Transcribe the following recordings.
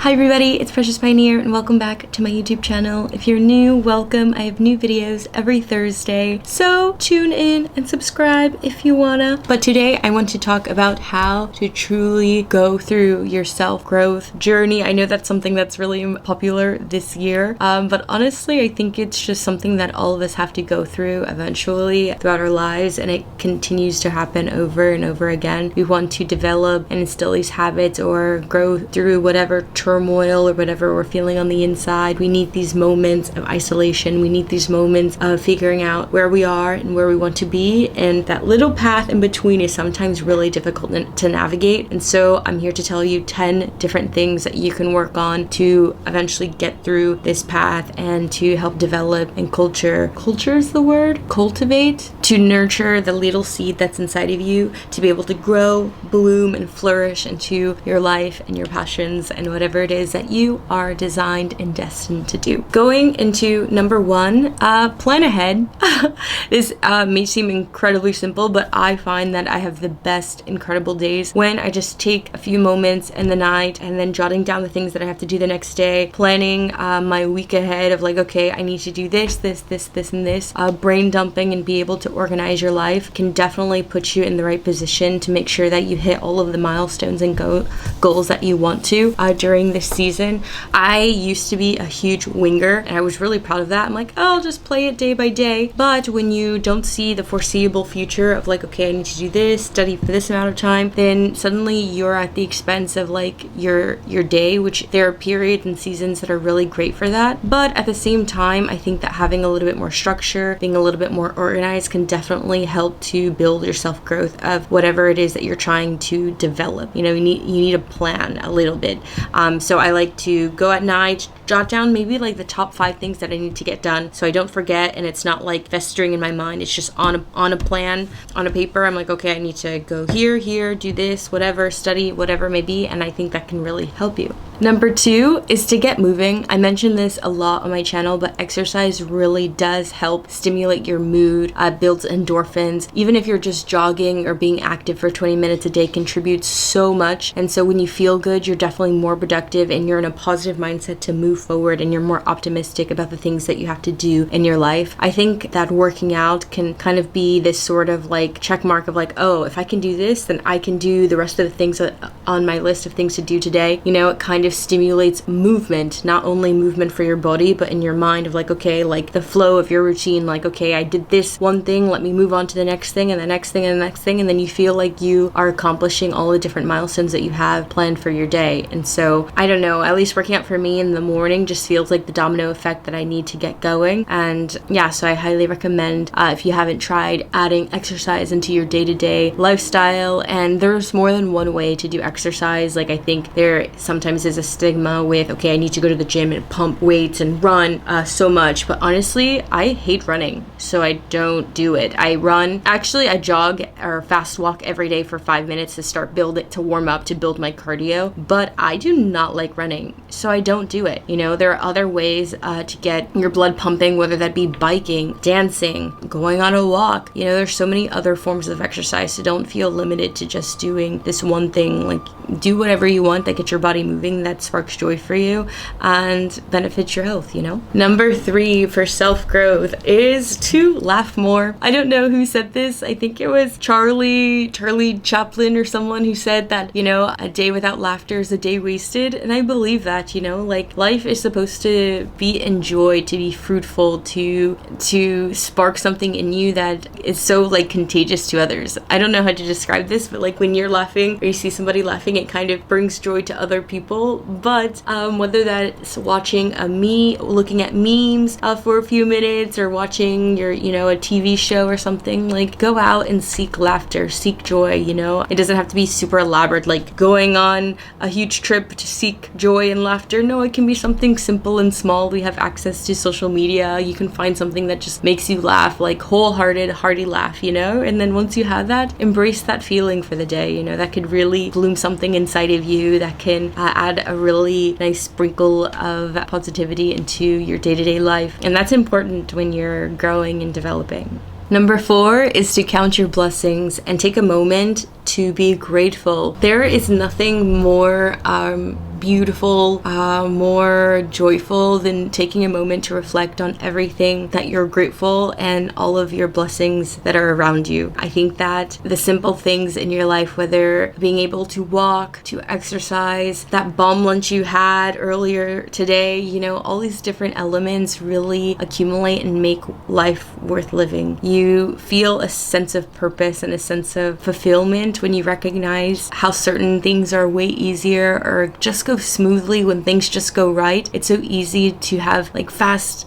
Hi everybody, it's Precious Pioneer and welcome back to my YouTube channel. If you're new, welcome. I have new videos every Thursday, so tune in and subscribe if you wanna. But today I want to talk about how to truly go through your self-growth journey. I know that's something that's really popular this year, but honestly I think it's just something that all of us have to go through eventually throughout our lives, and it continues to happen over and over again. We want to develop and instill these habits or grow through whatever turmoil or whatever we're feeling on the inside. We need these moments of isolation. We need these moments of figuring out where we are and where we want to be, and that little path in between is sometimes really difficult to navigate. And so I'm here to tell you 10 different things that you can work on to eventually get through this path and to help develop and culture is the word? Cultivate, to nurture the little seed that's inside of you to be able to grow, bloom, and flourish into your life and your passions and whatever it is that you are designed and destined to do. Going into number one, plan ahead. This may seem incredibly simple, but I find that I have the best incredible days when I just take a few moments in the night and then jotting down the things that I have to do the next day, planning my week ahead of like, okay, I need to do this, and this. Brain dumping and be able to organize your life can definitely put you in the right position to make sure that you hit all of the milestones and goals that you want to during this season. I used to be a huge winger and I was really proud of that. I'm like, oh, I'll just play it day by day. But when you don't see the foreseeable future of like, okay, I need to do this, study for this amount of time, then suddenly you're at the expense of like your day, which there are periods and seasons that are really great for that. But at the same time, I think that having a little bit more structure, being a little bit more organized can definitely help to build your self-growth of whatever it is that you're trying to develop. You know, you need a plan a little bit. So I like to go at night, jot down maybe like the top 5 things that I need to get done so I don't forget, and it's not like festering in my mind. It's just on a plan, on a paper. I'm like, okay, I need to go here, do this, whatever, study, whatever it may be, and I think that can really help you. Number 2 is to get moving. I mentioned this a lot on my channel, but exercise really does help stimulate your mood, builds endorphins. Even if you're just jogging or being active for 20 minutes a day contributes so much. And so when you feel good, you're definitely more productive and you're in a positive mindset to move forward, and you're more optimistic about the things that you have to do in your life. I think that working out can kind of be this sort of like check mark of like, oh, if I can do this, then I can do the rest of the things on my list of things to do today. You know, it kind of stimulates movement, not only movement for your body, but in your mind of like, okay, like the flow of your routine, like, okay, I did this one thing, let me move on to the next thing and the next thing and the next thing. And then you feel like you are accomplishing all the different milestones that you have planned for your day. And so I don't know, at least working out for me in the morning just feels like the domino effect that I need to get going. And yeah, so I highly recommend if you haven't tried adding exercise into your day-to-day lifestyle. And there's more than one way to do exercise. Like, I think there sometimes is a stigma with, okay, I need to go to the gym and pump weights and run so much, but honestly I hate running, so I don't do it. I jog or fast walk every day for 5 minutes to warm up, to build my cardio, but I do not like running, so I don't do it. You know, there are other ways to get your blood pumping, whether that be biking, dancing, going on a walk. You know, there's so many other forms of exercise, so don't feel limited to just doing this one thing. Like, do whatever you want that gets your body moving, that sparks joy for you and benefits your health, you know. Number 3 for self-growth is to laugh more. I don't know who said this. I think it was Charlie Chaplin or someone who said that, you know, a day without laughter is a day wasted. And I believe that, you know, like life is supposed to be enjoyed, to be fruitful, to spark something in you that is so like contagious to others. I don't know how to describe this, but like when you're laughing or you see somebody laughing, it kind of brings joy to other people. But whether that's watching looking at memes for a few minutes, or watching a TV show or something, like go out and seek laughter, seek joy. You know, it doesn't have to be super elaborate, like going on a huge trip to seek joy and laughter. No, it can be something simple and small. We have access to social media. You can find something that just makes you laugh, like wholehearted, hearty laugh, you know. And then once you have that, embrace that feeling for the day. You know, that could really bloom something inside of you that can add a really nice sprinkle of positivity into your day-to-day life. And that's important when you're growing and developing. Number 4 is to count your blessings and take a moment to be grateful. There is nothing more beautiful, more joyful than taking a moment to reflect on everything that you're grateful and all of your blessings that are around you. I think that the simple things in your life, whether being able to walk, to exercise, that bomb lunch you had earlier today, you know, all these different elements really accumulate and make life worth living. You feel a sense of purpose and a sense of fulfillment when you recognize how certain things are way easier or just go smoothly when things just go right. It's so easy to have like fast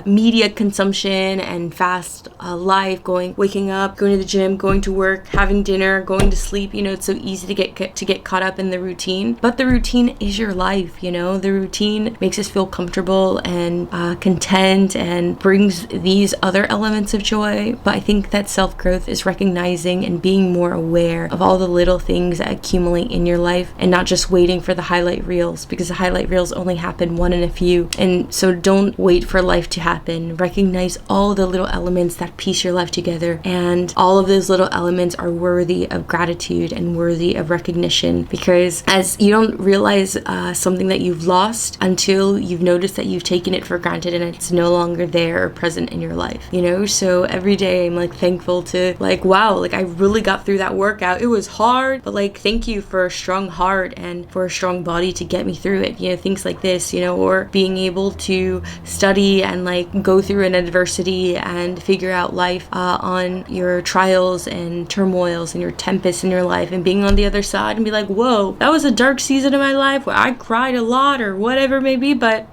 media consumption and fast life, waking up, going to the gym, going to work, having dinner, going to sleep. You know, it's so easy to get caught up in the routine, but the routine is your life. You know, the routine makes us feel comfortable and content and brings these other elements of joy. But I think that self-growth is recognizing and being more aware of all the little things that accumulate in your life and not just waiting for the highlight reels, because the highlight reels only happen one in a few. And so don't wait for life to happen. Recognize all the little elements that piece your life together, and all of those little elements are worthy of gratitude and worthy of recognition, because as you don't realize something that you've lost until you've noticed that you've taken it for granted and it's no longer there or present in your life, you know. So every day I'm like thankful to like, wow, like I really got through that workout. It was hard, but like thank you for a strong heart and for a strong body to get me through it, you know, things like this, you know, or being able to study and like go through an adversity and figure out life on your trials and turmoils and your tempests in your life, and being on the other side and be like, whoa, that was a dark season of my life where I cried a lot or whatever it may be, but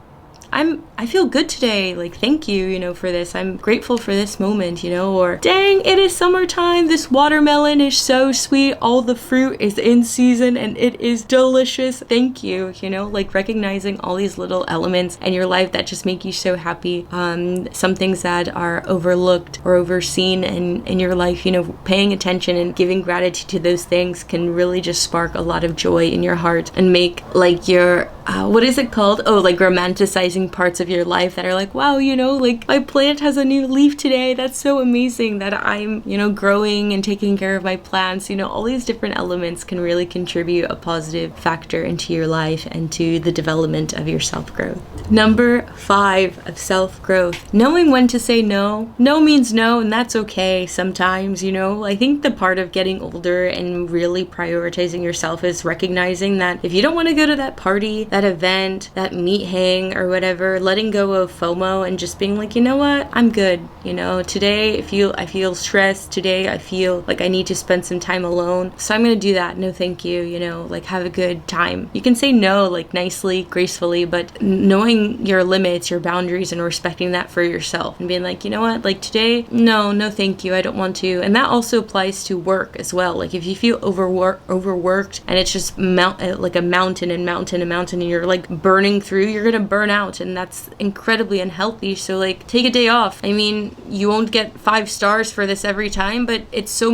I feel good today, like thank you, you know, for this. I'm grateful for this moment, you know. Or dang, it is summertime, this watermelon is so sweet, all the fruit is in season and it is delicious, thank you, you know, like recognizing all these little elements in your life that just make you so happy. Some things that are overlooked or overseen in your life, you know, paying attention and giving gratitude to those things can really just spark a lot of joy in your heart and make like your what is it called? Oh, like romanticizing parts of your life that are like, wow, you know, like my plant has a new leaf today. That's so amazing that I'm, you know, growing and taking care of my plants. You know, all these different elements can really contribute a positive factor into your life and to the development of your self-growth. Number 5 of self-growth, knowing when to say no. No means no, and that's okay sometimes, you know. I think the part of getting older and really prioritizing yourself is recognizing that if you don't want to go to that party, that event, that meet hang or whatever, letting go of FOMO and just being like, you know what, I'm good. You know, today I feel stressed. Today I feel like I need to spend some time alone, so I'm gonna do that. No thank you, you know, like have a good time. You can say no like nicely, gracefully, but knowing your limits, your boundaries, and respecting that for yourself and being like, you know what, like today, no thank you, I don't want to. And that also applies to work as well. Like if you feel overworked and it's just like a mountain and you're like burning through, you're gonna burn out, and that's incredibly unhealthy. So like take a day off. I mean, you won't get 5 stars for this every time, but it's so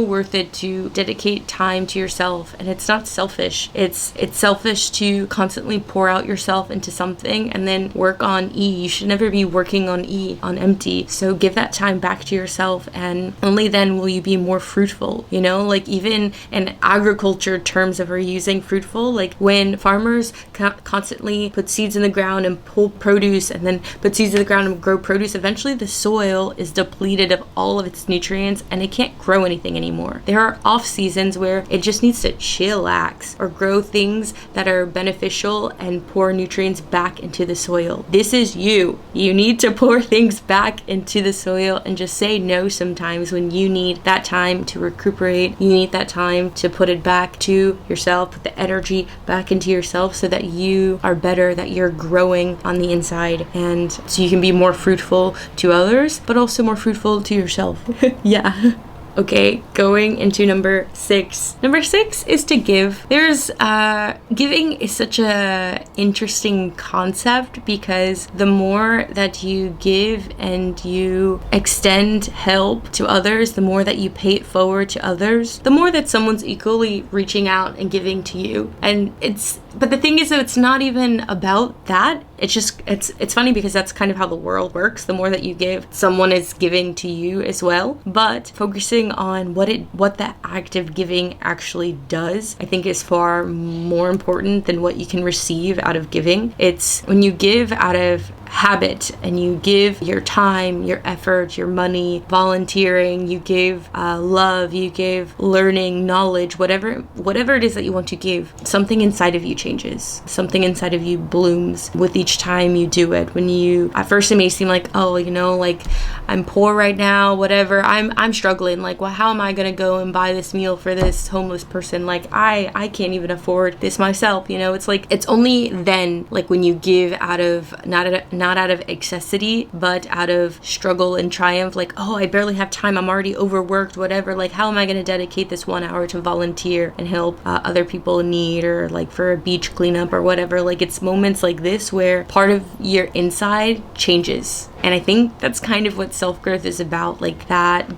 worth it to dedicate time to yourself. And it's not selfish. It's selfish to constantly pour out yourself into something and then work on E. You should never be working on E, on empty. So give that time back to yourself, and only then will you be more fruitful, you know. Like even in agriculture terms of using fruitful, like when farmers constantly put seeds in the ground and pull produce and then put seeds in the ground and grow produce, eventually the soil is depleted of all of its nutrients and it can't grow anything anymore. There are off seasons where it just needs to chillax or grow things that are beneficial and pour nutrients back into the soil. This is you. You need to pour things back into the soil and just say no sometimes when you need that time to recuperate. You need that time to put it back to yourself, put the energy back into yourself so that you are better, that you're growing on the inside, and so you can be more fruitful to others, but also more fruitful to yourself. Yeah. Okay, going into number 6. Number 6 is to give. There's giving is such a interesting concept, because the more that you give and you extend help to others, the more that you pay it forward to others, the more that someone's equally reaching out and giving to you. And it's but the thing is that it's not even about that. It's just, it's funny because that's kind of how the world works. The more that you give, someone is giving to you as well. But focusing on what that act of giving actually does, I think is far more important than what you can receive out of giving. It's when you give out of habit and you give your time, your effort, your money, volunteering, you give love, you give learning, knowledge, whatever it is that you want to give, something inside of you changes. Something inside of you blooms with each time you do it. When you, at first it may seem like, oh, you know, like I'm poor right now, whatever, I'm struggling, like, well, how am I gonna go and buy this meal for this homeless person? Like I can't even afford this myself, you know. It's like, it's only then, like when you give out of not out of excessity, but out of struggle and triumph, like, oh, I barely have time, I'm already overworked, whatever, like how am I going to dedicate this 1 hour to volunteer and help other people in need, or like for a beach cleanup or whatever. Like it's moments like this where part of your inside changes. And I think that's kind of what self-growth is about, like that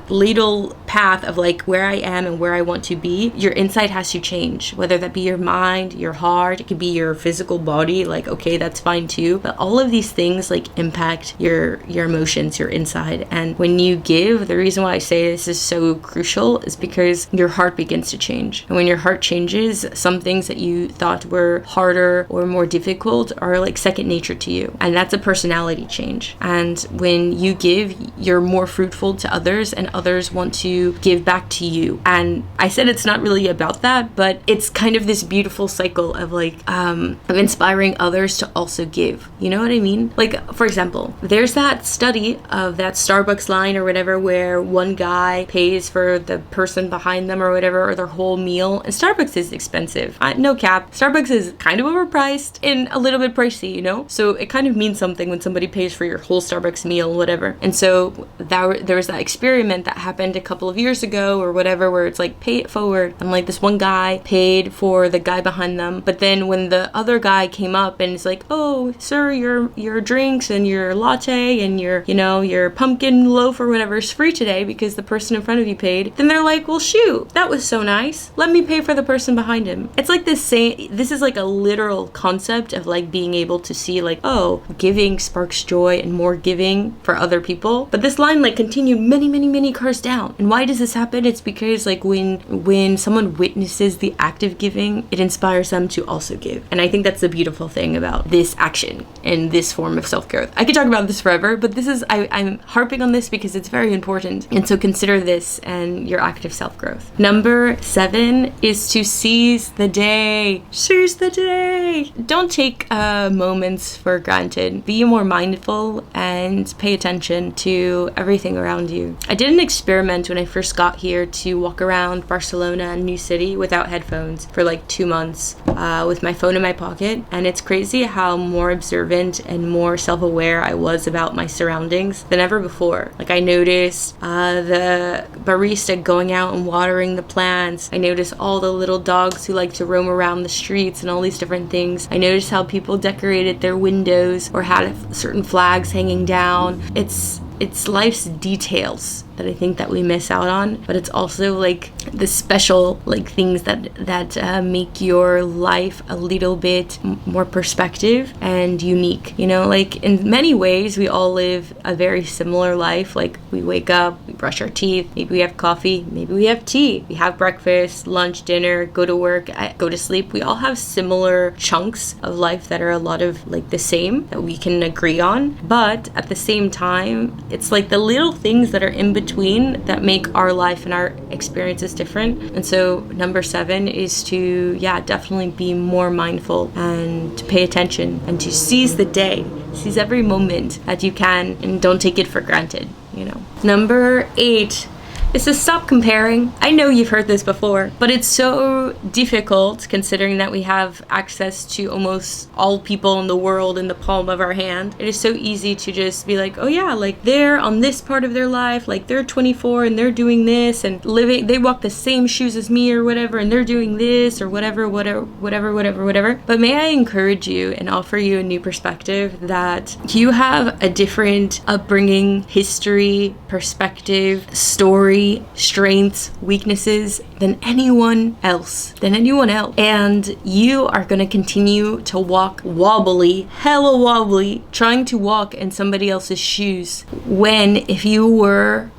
little path of like where I am and where I want to be. Your inside has to change, whether that be your mind, your heart, it could be your physical body, like, okay, that's fine too. But all of these things like impact your emotions, your inside. And when you give, the reason why I say this is so crucial is because your heart begins to change. And when your heart changes, some things that you thought were harder or more difficult are like second nature to you. And that's a personality change. And when you give, you're more fruitful to others, and others want to give back to you. And I said it's not really about that, but it's kind of this beautiful cycle of like of inspiring others to also give. You know what I mean? Like, for example, there's that study of that Starbucks line or whatever where one guy pays for the person behind them or whatever, or their whole meal. And Starbucks is expensive. No cap. Starbucks is kind of overpriced and a little bit pricey, you know? So it kind of means something when somebody pays for your whole Starbucks meal, whatever. And so there was that experiment that happened a couple of years ago or whatever, where it's like, pay it forward. And like this one guy paid for the guy behind them. But then when the other guy came up and it's like, oh, sir, your drinks and your latte and your pumpkin loaf or whatever is free today because the person in front of you paid, then they're like, well, shoot, that was so nice. Let me pay for the person behind him. It's like this is like a literal concept of like being able to see like, oh, giving sparks joy and more giving for other people. But this line like continued many cars down. And why does this happen? It's because like when someone witnesses the act of giving, it inspires them to also give. And I think that's the beautiful thing about this action and this form of self-growth. I could talk about this forever, but this is I'm harping on this because it's very important. And so consider this and your active self-growth. Number 7 is to seize the day. Seize the day. Don't take moments for granted. Be more mindful and pay attention to everything around you. I did an experiment when I first got here to walk around Barcelona and New City without headphones for like 2 months with my phone in my pocket. And it's crazy how more observant and more self-aware I was about my surroundings than ever before. Like I noticed the barista going out and watering the plants. I noticed all the little dogs who like to roam around the streets and all these different things. I noticed how people decorated their windows or had certain flags hanging down. It's life's details that I think that we miss out on, but it's also like the special like things that make your life a little bit more perspective and unique. You know, like in many ways we all live a very similar life. Like we wake up, we brush our teeth, maybe we have coffee, maybe we have tea, we have breakfast, lunch, dinner, go to work, go to sleep. We all have similar chunks of life that are a lot of like the same that we can agree on, but at the same time it's like the little things that are in between that make our life and our experiences different. And so number 7 is to definitely be more mindful and to pay attention and to seize the day, seize every moment that you can, and don't take it for granted, you know. Number 8 is to stop comparing. I know you've heard this before, but it's so difficult considering that we have access to almost all people in the world in the palm of our hand. It is so easy to just be like, oh yeah, like they're on this part of their life, like they're 24 and they're doing this and living, they walk the same shoes as me or whatever, and they're doing this or whatever. But may I encourage you and offer you a new perspective that you have a different upbringing, history, perspective, story, history, strengths, weaknesses than anyone else. And you are going to continue to walk wobbly, hella wobbly, trying to walk in somebody else's shoes, when if you were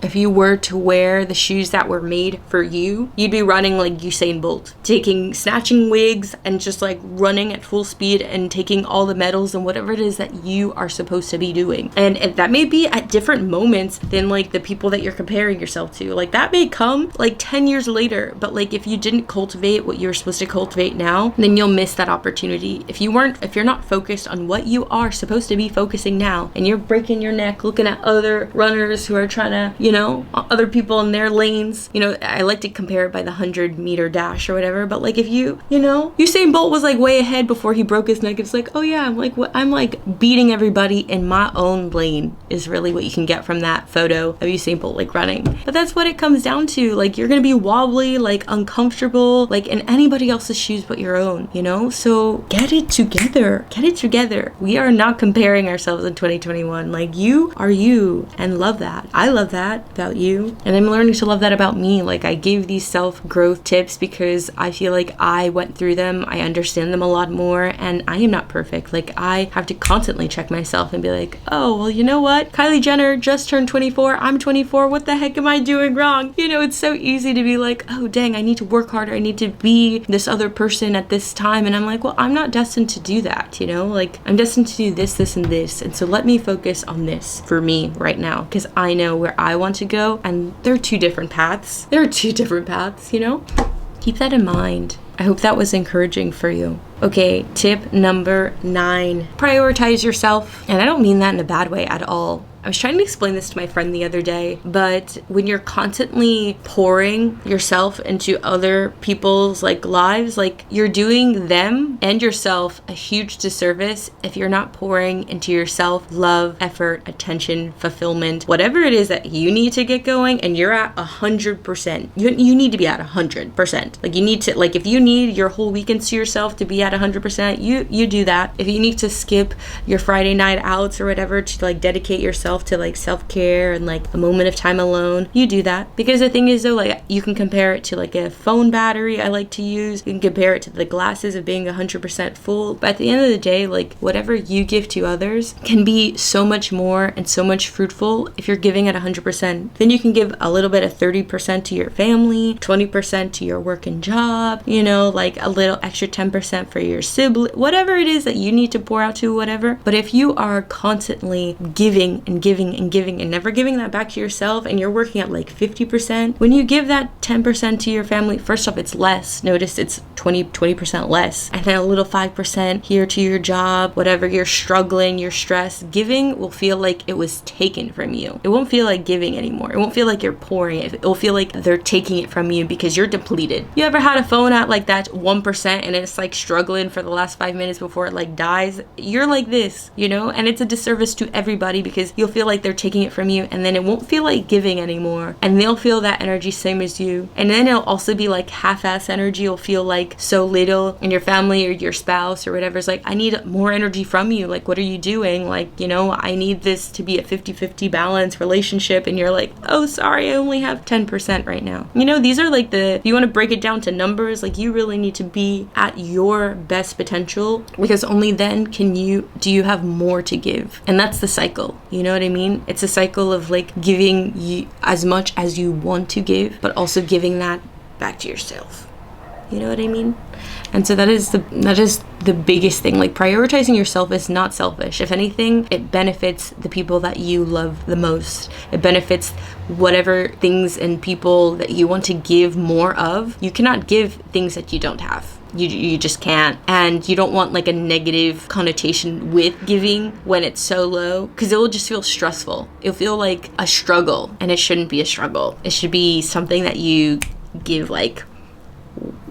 to wear the shoes that were made for you, you'd be running like Usain Bolt, snatching wigs and just like running at full speed and taking all the medals and whatever it is that you are supposed to be doing. And that may be at different moments than like the people that you're comparing yourself to. Like that may come like 10 years later, but like if you didn't cultivate what you're supposed to cultivate now, then you'll miss that opportunity. If you're not focused on what you are supposed to be focusing now, and you're breaking your neck looking at other runners who are trying to, other people in their lanes, I like to compare it by the 100-meter dash or whatever, but like if Usain Bolt was like way ahead before he broke his neck, it's like, oh yeah, I'm like beating everybody in my own lane, is really what you can get from that photo of Usain Bolt like running. But that's what it comes down to. Like you're gonna be wobbly, like uncomfortable, like in anybody else's shoes but your own, so get it together. We are not comparing ourselves in 2021. Like you are you, and love that. I love that about you, and I'm learning to love that about me. Like I gave these self-growth tips because I feel like I went through them, I understand them a lot more, and I am not perfect. Like I have to constantly check myself and be like, oh well, you know what, Kylie Jenner just turned 24, I'm 24, what the heck am I doing wrong? It's so easy to be like, oh dang, I need to work harder, I need to be this other person at this time, and I'm like, well, I'm not destined to do that, like I'm destined to do this and this, and so let me focus on this for me right now, because I know where I want to go, and there are two different paths, keep that in mind. I hope that was encouraging for you. Okay, tip number 9, prioritize yourself. And I don't mean that in a bad way at all. I was trying to explain this to my friend the other day, but when you're constantly pouring yourself into other people's lives, you're doing them and yourself a huge disservice if you're not pouring into yourself love, effort, attention, fulfillment, whatever it is that you need to get going, and you're at 100%. You need to be at 100%. You need to, if you need your whole weekends to yourself to be at 100%, you do that. If you need to skip your Friday night outs or whatever to dedicate yourself to self-care and a moment of time alone, you do that. Because the thing is though, you can compare it to a phone battery I like to use. You can compare it to the glasses of being 100% full. But at the end of the day, whatever you give to others can be so much more and so much fruitful if you're giving at 100%. Then you can give a little bit of 30% to your family, 20% to your work and job, a little extra 10% for your sibling, whatever it is that you need to pour out to, whatever. But if you are constantly giving and never giving that back to yourself, and you're working at 50%, when you give that 10% to your family, first off, it's less. Notice it's 20% less. And then a little 5% here to your job, whatever you're struggling, you're stressed. Giving will feel like it was taken from you. It won't feel like giving anymore. It won't feel like you're pouring it. It will feel like they're taking it from you because you're depleted. You ever had a phone at that 1% and it's struggling for the last 5 minutes before it dies? You're like this, and it's a disservice to everybody because you'll feel like they're taking it from you, and then it won't feel like giving anymore, and they'll feel that energy same as you, and then it'll also be half-ass energy. You'll feel so little, and your family or your spouse or whatever is I need more energy from you. What are you doing? I need this to be a 50-50 balance relationship, and you're oh, sorry, I only have 10% right now. These are if you want to break it down to numbers, you really need to be at your best potential, because only then do you have more to give. And that's the cycle, you know what I mean? It's a cycle of giving you as much as you want to give, but also giving that back to yourself. You know what I mean? And so that is the biggest thing. Prioritizing yourself is not selfish. If anything, it benefits the people that you love the most. It benefits whatever things and people that you want to give more of. You cannot give things that you don't have. You just can't. And you don't want a negative connotation with giving when it's so low, because it will just feel stressful. It'll feel like a struggle, and it shouldn't be a struggle. It should be something that you give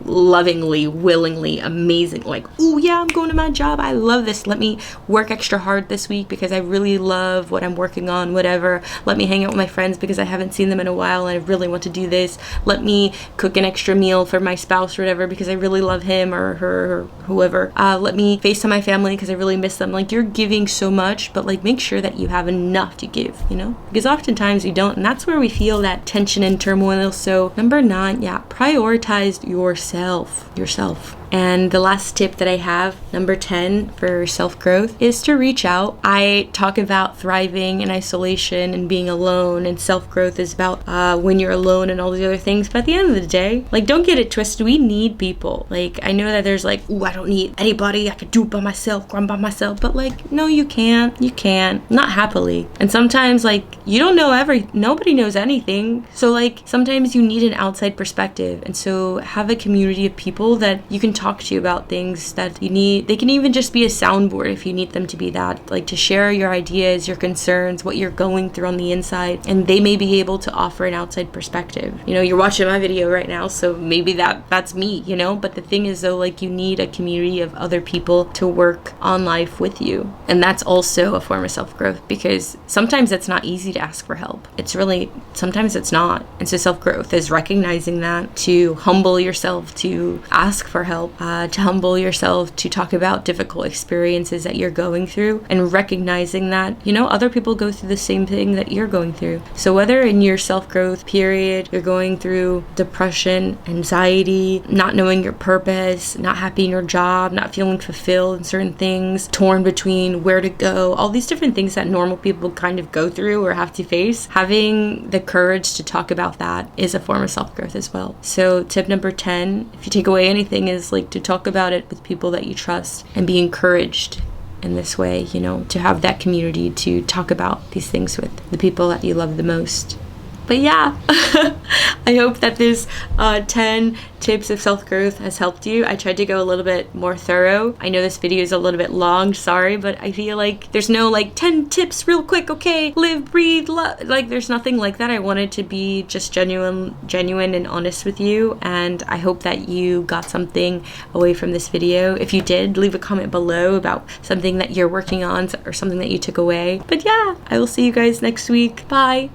lovingly, willingly, amazing, oh yeah, I'm going to my job, I love this, let me work extra hard this week because I really love what I'm working on, whatever. Let me hang out with my friends because I haven't seen them in a while and I really want to do this. Let me cook an extra meal for my spouse or whatever because I really love him or her or whoever, let me FaceTime my family because I really miss them. Like, you're giving so much, but like make sure that you have enough to give, you know, because oftentimes we don't, and that's where we feel that tension and turmoil. So number 9, yeah, prioritize yourself. And the last tip that I have, number 10 for self-growth, is to reach out. I talk about thriving in isolation and being alone, and self-growth is about when you're alone and all these other things. But at the end of the day, like, don't get it twisted. We need people. Like, I know that there's like, ooh, I don't need anybody. I could do it by myself, grind by myself. But like, no, you can't. You can't. Not happily. And sometimes, like, you don't know nobody knows anything. So like, sometimes you need an outside perspective. And so have a community of people that you can talk to you about things that you need. They can even just be a soundboard if you need them to be that, like to share your ideas, your concerns, what you're going through on the inside, and they may be able to offer an outside perspective. You know, you're watching my video right now, so maybe that's me, you know. But the thing is though, like, you need a community of other people to work on life with you, and that's also a form of self-growth, because sometimes it's not easy to ask for help. Sometimes it's not. And so self-growth is recognizing that, to humble yourself to ask for help, to humble yourself to talk about difficult experiences that you're going through, and recognizing that, you know, other people go through the same thing that you're going through. So whether in your self-growth period you're going through depression, anxiety, not knowing your purpose, not happy in your job, not feeling fulfilled in certain things, torn between where to go, all these different things that normal people kind of go through or have to face, having the courage to talk about that is a form of self-growth as well. So tip number 10, if you take away anything, is like to talk about it with people that you trust and be encouraged in this way, you know, to have that community to talk about these things with, the people that you love the most. But yeah, I hope that this 10 tips of self-growth has helped you. I tried to go a little bit more thorough. I know this video is a little bit long, sorry, but I feel like there's no like 10 tips real quick, okay, live, breathe, love. Like, there's nothing like that. I wanted to be just genuine and honest with you, and I hope that you got something away from this video. If you did, leave a comment below about something that you're working on or something that you took away. But yeah, I will see you guys next week. Bye.